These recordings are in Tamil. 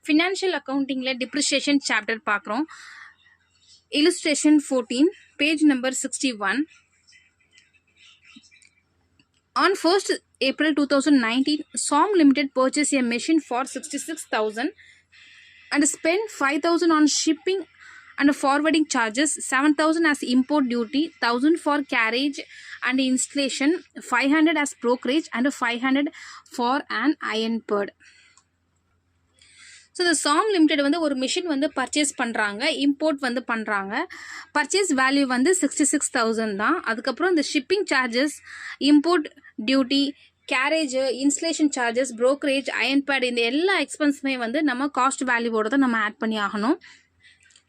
Financial accounting depreciation chapter பார்க்கிறோம். Illustration 14, page number 61. On 1st April 2019, SOM Limited purchased a machine for 66,000 and spent 5,000 on shipping and forwarding charges, 7,000 as import duty, 1,000 for carriage and installation, 500 as brokerage and 500 for an iron pad. So இந்த சாம் லிமிடெட் வந்து ஒரு மிஷின் வந்து பர்ச்சேஸ் பண்ணுறாங்க, இம்போர்ட் வந்து பண்ணுறாங்க. பர்ச்சேஸ் வேல்யூ வந்து 66,000 தான். அதுக்கப்புறம் இந்த shipping charges, import duty, carriage, installation charges, brokerage, iron bed, இந்த எல்லா எக்ஸ்பென்ஸுமே வந்து நம்ம காஸ்ட் வேல்யூவோட தான் நம்ம ஆட் பண்ணி ஆகணும்.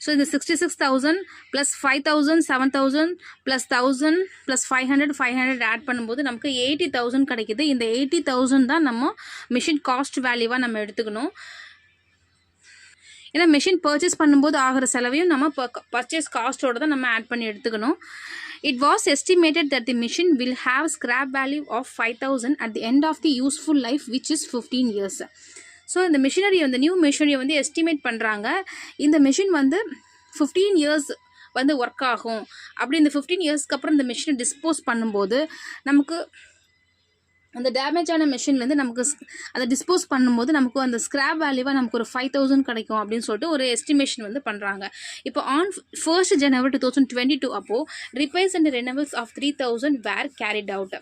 ஸோ இந்த 66,000 ப்ளஸ் 5,000 7,000 ப்ளஸ் 1,000 ப்ளஸ் 500 ஆட் பண்ணும்போது நமக்கு 80,000 கிடைக்குது. இந்த 80,000 தான் நம்ம மிஷின் காஸ்ட் வேல்யூவாக நம்ம எடுத்துக்கணும். ஏன்னா மிஷின் பர்ச்சேஸ் பண்ணும்போது ஆகிற செலவையும் நம்ம பர்ச்சேஸ் காஸ்ட்டோட தான் நம்ம ஆட் பண்ணி எடுத்துக்கணும். It was estimated that the machine will have scrap value of 5,000 at the end of the useful life, which is 15 years. So இந்த மிஷினரி வந்து நியூ மிஷினரியை வந்து எஸ்டிமேட் பண்ணுறாங்க. இந்த மிஷின் வந்து 15 இயர்ஸ் வந்து ஒர்க் ஆகும். அப்படி இந்த 15 இயர்ஸ்க்கு அப்புறம் இந்த மிஷினை டிஸ்போஸ் பண்ணும்போது நமக்கு அந்த டேமேஜான மிஷின்லேருந்து நமக்கு அதை டிஸ்போஸ் பண்ணும்போது நமக்கு அந்த ஸ்கிராப் வேல்யூவாக நமக்கு ஒரு 5,000 கிடைக்கும் அப்படின்னு சொல்லிட்டு ஒரு எஸ்டிமேஷன் வந்து பண்ணுறாங்க. இப்போ ஆன் 1st January 2022 அப்போது repairs and renewals of 3,000 were carried out.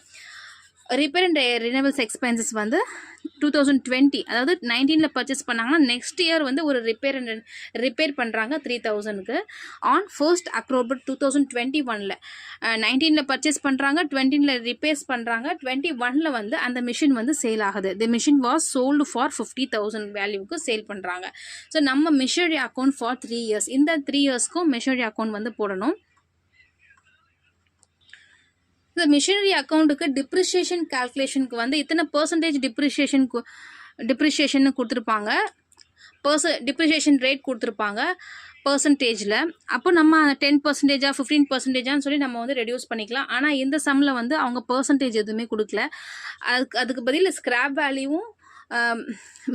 Repair and renewals expenses வந்து 2020, அதாவது 19ல் பர்ச்சேஸ் பண்ணாங்கன்னா நெக்ஸ்ட் இயர் வந்து ஒரு ரிப்பேர் பண்ணுறாங்க 3,000க்கு. ஆன் 1st October 2021ல் 19ல் பர்ச்சேஸ் பண்ணுறாங்க, 20ல் ரிப்பேர்ஸ் பண்ணுறாங்க, 21ல் வந்து அந்த மிஷின் வந்து சேல் ஆகுது. The machine was sold for 50,000 வேல்யூவுக்கு சேல் பண்ணுறாங்க. ஸோ நம்ம மிஷனரி அக்கௌண்ட் ஃபார் 3 இயர்ஸ், இந்த 3 இயர்ஸ்க்கும் மிஷனரி அக்கௌண்ட் வந்து போடணும். இந்த மிஷினரி அக்கௌண்ட்டுக்கு டிப்ரிஷியேஷன் கால்குலேஷனுக்கு வந்து இத்தனை பர்சன்டேஜ் டிப்ரிஷியேஷன் கொடுத்துருப்பாங்க, டிப்ரிஷியேஷன் ரேட் கொடுத்துருப்பாங்க பர்சன்டேஜில். அப்போ நம்ம 10%, 15%, சொல்லி நம்ம வந்து ரெடியூஸ் பண்ணிக்கலாம். ஆனால் இந்த சம்மில் வந்து அவங்க பர்சன்டேஜ் எதுவுமே கொடுக்கல. அதுக்கு பதில் ஸ்கிராப் வேல்யூவும்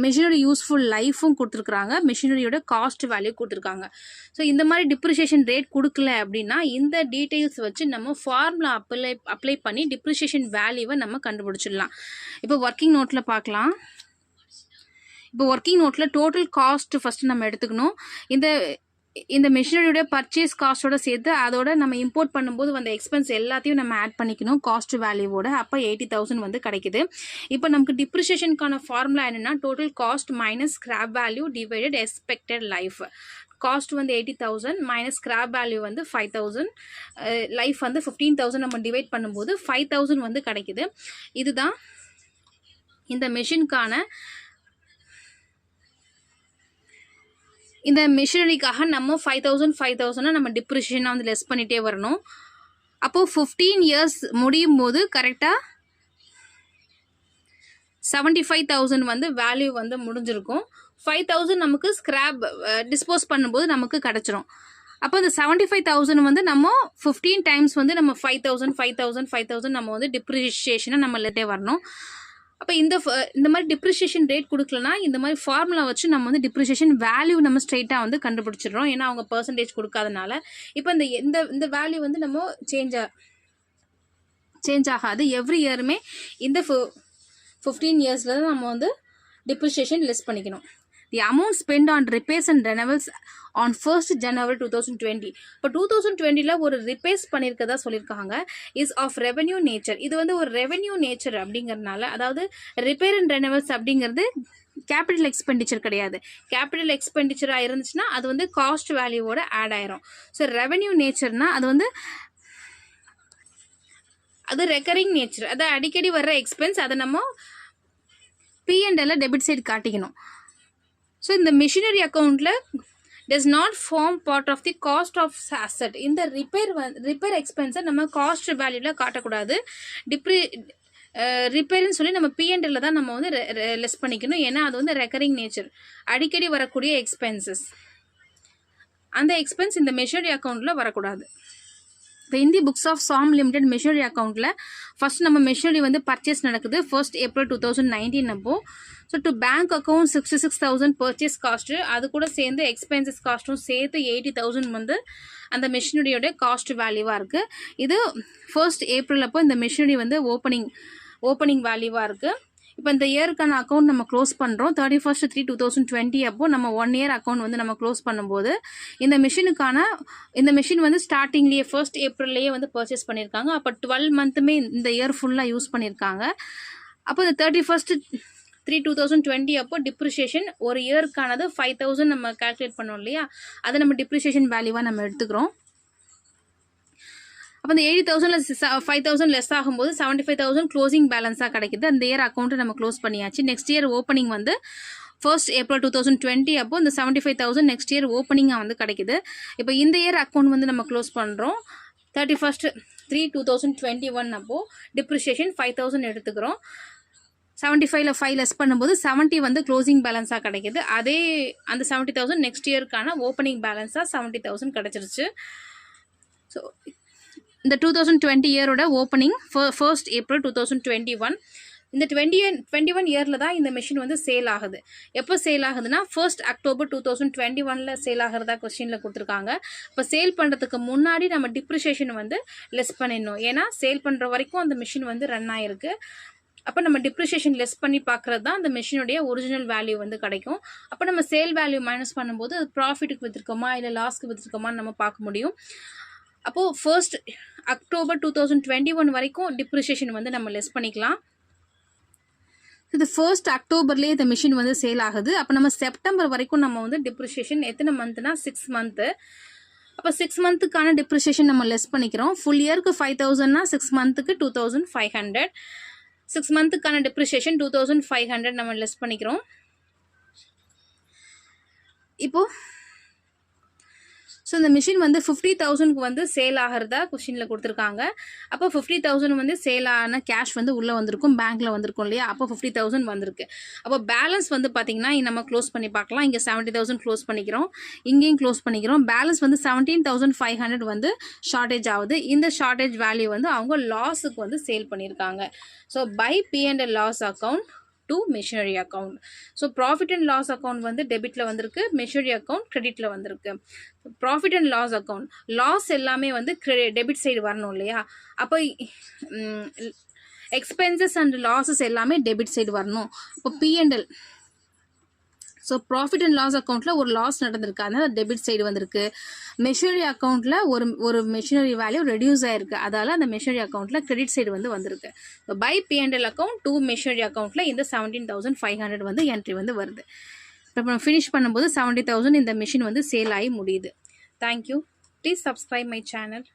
மிஷினரி யூஸ்ஃபுல் லைஃபும் கொடுத்துருக்குறாங்க, மிஷினரியோட காஸ்ட் வேல்யூ கொடுத்துருக்காங்க. ஸோ இந்த மாதிரி டிப்ரிஷியேஷன் ரேட் கொடுக்கல அப்படின்னா இந்த டீட்டெயில்ஸ் வச்சு நம்ம ஃபார்முலா அப்ளை பண்ணி டிப்ரிஷியேஷன் வேல்யூவை நம்ம கண்டுபிடிச்சிடலாம். இப்போ ஒர்க்கிங் நோட்டில் பார்க்கலாம். இப்போ ஒர்க்கிங் நோட்டில் டோட்டல் காஸ்ட் ஃபஸ்ட்டு நம்ம எடுத்துக்கணும். இந்த மிஷினரியோட பர்ச்சேஸ் காஸ்ட்டோட சேர்த்து அதோட நம்ம இம்போர்ட் பண்ணும்போது வந்த எக்ஸ்பென்ஸ் எல்லாத்தையும் நம்ம ஆட் பண்ணிக்கணும் காஸ்ட் வேல்யூவோட. அப்போ 80,000 வந்து கிடைக்குது. இப்போ நமக்கு டிப்ரிஷியேஷனுக்கான ஃபார்முலா என்னென்னா total cost minus scrap value divided expected life. Cost வந்து 80,000 மைனஸ் ஸ்கிராப் வேல்யூ வந்து 5,000, லைஃப் வந்து 15,000 நம்ம டிவைட் பண்ணும்போது 5,000 வந்து கிடைக்குது. இதுதான் இந்த மிஷினுக்கான இந்த மிஷினரிக்காக நம்ம 5,000 நம்ம டிப்ரிஷியேஷனாக வந்து லெஸ் பண்ணிகிட்டே வரணும். அப்போது 15 இயர்ஸ் முடியும் போது கரெக்டாக 75,000 வந்து வேல்யூ வந்து முடிஞ்சிருக்கும். 5,000 நமக்கு ஸ்கிராப் டிஸ்போஸ் பண்ணும்போது நமக்கு கிடச்சிரும். அப்போ இந்த 75,000 வந்து நம்ம 15 டைம்ஸ் வந்து நம்ம 5,000 நம்ம வந்து டிப்ரிஷியேஷனை நம்ம லெட்டே வரணும். அப்போ இந்த மாதிரி டிப்ரிஷியேஷன் ரேட் கொடுக்கலனா இந்த மாதிரி ஃபார்முலா வச்சு நம்ம வந்து டிப்ரிஷியேஷன் வேல்யூ நம்ம ஸ்ட்ரைட்டாக வந்து கண்டுபிடிச்சிடுறோம். ஏன்னா அவங்க பர்சன்டேஜ் கொடுக்காதனால. இப்போ இந்த வேல்யூ வந்து நம்ம சேஞ்ச் ஆகாது. எவ்ரி இயருமே இந்த 15 இயர்ஸில் தான் நம்ம வந்து டிப்ரிஷியேஷன் லெஸ் பண்ணிக்கணும். The amount spent on repairs and renewals on 1st January 2020. இப்போ 2020ல் ஒரு ரிப்பேர்ஸ் பண்ணியிருக்கதா சொல்லியிருக்காங்க. Is of revenue nature. இது வந்து ஒரு ரெவென்யூ நேச்சர் அப்படிங்கிறதுனால, அதாவது ரிப்பேர் அண்ட் ரெனவல்ஸ் அப்படிங்கிறது கேபிட்டல் எக்ஸ்பெண்டிச்சர் கிடையாது. கேபிட்டல் எக்ஸ்பெண்டிச்சராக இருந்துச்சுன்னா அது வந்து காஸ்ட் வேல்யூவோட ஆட் ஆயிரும். ஸோ ரெவென்யூ நேச்சர்னால் அது ரெக்கரிங் நேச்சர், அது அடிக்கடி வர்ற எக்ஸ்பென்ஸ். அதை நம்ம P&L டெபிட் சைடு காட்டிக்கணும். ஸோ இந்த மிஷினரி அக்கௌண்ட்டில் does not form part of the cost of asset. இந்த ரிப்பேர் எக்ஸ்பென்ஸை நம்ம காஸ்ட் வேல்யூவில் காட்டக்கூடாது. ரிப்பேர்னு சொல்லி நம்ம P&L தான் நம்ம வந்து லெஸ் பண்ணிக்கணும். ஏன்னா அது வந்து ரெக்கரிங் நேச்சர், அடிக்கடி வரக்கூடிய எக்ஸ்பென்சஸ். அந்த எக்ஸ்பென்ஸ் இந்த மிஷினரி அக்கௌண்ட்டில் வரக்கூடாது. இப்போ இந்த books of Sam limited machinery அக்கௌண்ட்டில் ஃபர்ஸ்ட் நம்ம மிஷினரி வந்து பர்ச்சேஸ் நடக்குது 1st April 2019 அப்போ. So to bank account 66,000 purchase cost, அது கூட சேர்ந்து எக்ஸ்பென்சஸ் காஸ்ட்டும் சேர்த்து 80,000 வந்து அந்த மிஷினரியோட காஸ்ட் வேல்யூவாக இருக்குது. இது 1st April அப்போ இந்த மிஷினரி வந்து ஓப்பனிங் வேல்யூவாக இருக்குது. இப்போ இந்த இயருக்கான அக்கௌண்ட் நம்ம க்ளோஸ் பண்ணுறோம். 31st 3/2020 அப்போ நம்ம 1 year அக்கௌண்ட் வந்து நம்ம க்ளோஸ் பண்ணும்போது இந்த மிஷின் வந்து ஸ்டார்டிங்லேயே 1st Aprilலேயே வந்து பர்ச்சேஸ் பண்ணியிருக்காங்க. அப்போ 12 monthமே இந்த இயர் ஃபுல்லாக யூஸ் பண்ணியிருக்காங்க. அப்போ இந்த 31st 3/2020 அப்போ டிப்ரிஷியேஷன் ஒரு இயருக்கானது 5,000 நம்ம கால்குலேட் பண்ணோம் இல்லையா, அதை நம்ம டிப்ரிஷியேஷன் வேல்யூவாக நம்ம எடுத்துக்கிறோம். அப்போ இந்த 80,000 5,000 லெஸ் ஆகும்போது 75,000 க்ளோசிங் பேலன்ஸாக கிடைக்குது. அந்த இயர் அக்கௌண்ட்டை நம்ம க்ளோஸ் பண்ணியாச்சு. நெக்ஸ்ட் இயர் ஓப்பனிங் வந்து 1st April 2020 அப்போ இந்த 75,000 நெக்ஸ்ட் இயர் ஓப்பனிங்காக வந்து கிடைக்குது. இப்போ இந்த இயர் அக்கௌண்ட் வந்து நம்ம க்ளோஸ் பண்ணுறோம். 31st 3/2021 அப்போது டிப்ரிஷியேஷன் 5,000 எடுத்துக்கிறோம். 75ல் 5 லெஸ் பண்ணும்போது 70 வந்து க்ளோசிங் பேலன்ஸாக கிடைக்கிது. அதே அந்த 70,000 நெக்ஸ்ட் இயருக்கான ஓப்பனிங் பேலன்ஸாக 70,000 கிடச்சிருச்சு. ஸோ இந்த 2020 இயரோட ஓப்பனிங் 1st April 2021. இந்த 21 இயரில் தான் இந்த மிஷின் வந்து சேல் ஆகுது. எப்போ சேல் ஆகுதுன்னா 1st October 2021 சேல் ஆகிறதா கொஸ்டினில் கொடுத்துருக்காங்க. இப்போ சேல் பண்ணுறதுக்கு முன்னாடி நம்ம டிப்ரிஷியேஷன் வந்து லெஸ் பண்ணிடணும். ஏன்னா சேல் பண்ணுற வரைக்கும் அந்த மிஷின் வந்து ரன் ஆகிருக்கு. அப்போ நம்ம டிப்ரிஷியேஷன் லெஸ் பண்ணி பார்க்குறது தான் அந்த மிஷினுடைய ஒரிஜினல் வேல்யூ வந்து கிடைக்கும். அப்போ நம்ம சேல் வேல்யூ மைனஸ் பண்ணும்போது அது ப்ராஃபிட்டுக்கு விற்றுருக்கோமா இல்லை லாஸ்க்கு விற்றுருக்கோமான்னு நம்ம பார்க்க முடியும். அப்போது 1st October 2021 வரைக்கும் டிப்ரிஷியேஷன் வந்து நம்ம லெஸ் பண்ணிக்கலாம். இது 1st Octoberலேயே இந்த மிஷின் வந்து சேல் ஆகுது. அப்போ நம்ம செப்டம்பர் வரைக்கும் நம்ம வந்து டிப்ரிஷியேஷன் எத்தனை மந்த்னா 6 month. அப்போ 6 monthக்கான டிப்ரிஷியேஷன் நம்ம லெஸ் பண்ணிக்கிறோம். ஃபுல் இயருக்கு 5,000னா 6 monthக்கு 2,500. 6 monthக்கான டிப்ரிஷியேஷன் 2,500 நம்ம லெஸ் பண்ணிக்கிறோம். இப்போது ஸோ இந்த மிஷின் வந்து 50,000க்கு வந்து சேல் ஆகிறதா கொஷினில் கொடுத்துருக்காங்க. அப்போ 50,000 வந்து சேல் ஆன கேஷ் வந்து உள்ளே வந்திருக்கும், பேங்க்கில் வந்திருக்கும் இல்லையா. அப்போ 50,000 வந்திருக்கு. அப்போ பேலன்ஸ் வந்து பார்த்திங்கன்னா நம்ம க்ளோஸ் பண்ணி பார்க்கலாம். இங்கே 70,000 க்ளோஸ் பண்ணிக்கிறோம், இங்கேயும் க்ளோஸ் பண்ணிக்கிறோம். பேலன்ஸ் வந்து 17,500 வந்து ஷார்ட்டேஜ் ஆகுது. இந்த ஷார்ட்டேஜ் வேல்யூ வந்து அவங்க லாஸுக்கு வந்து சேல் பண்ணியிருக்காங்க. So by P&L loss account to machinery account. So profit and loss account வந்து டெபிட்டில் வந்திருக்கு, மிஷினரி அக்கௌண்ட் கிரெடிட்டில் வந்திருக்கு. Profit and loss account loss எல்லாமே வந்து டெபிட் சைடு வரணும் இல்லையா. அப்போ எக்ஸ்பென்சஸ் அண்ட் லாஸஸ் எல்லாமே டெபிட் சைடு வரணும். இப்போ P&L so profit and loss அக்கௌண்ட்டில் ஒரு லாஸ் நடந்திருக்கு, அதனால டெபிட் சைடு வந்திருக்கு. மெஷினரி அக்கௌண்ட்டில் ஒரு மெஷினரி வேல்யூ ரெடியூஸ் ஆகிருக்கு, அதால் அந்த மெஷினரி அக்கௌண்ட்டில் கிரெடிட் சைடு வந்து வந்திருக்கு. So by P&L account to machinery அக்கௌண்ட்டில் இந்த 17,500 வந்து என்ட்ரி வந்து வருது. இப்போ நம்ம ஃபினிஷ் பண்ணும்போது 70,000 இந்த மிஷின் வந்து சேல் ஆகி முடியுது. Thank you. Please subscribe my channel.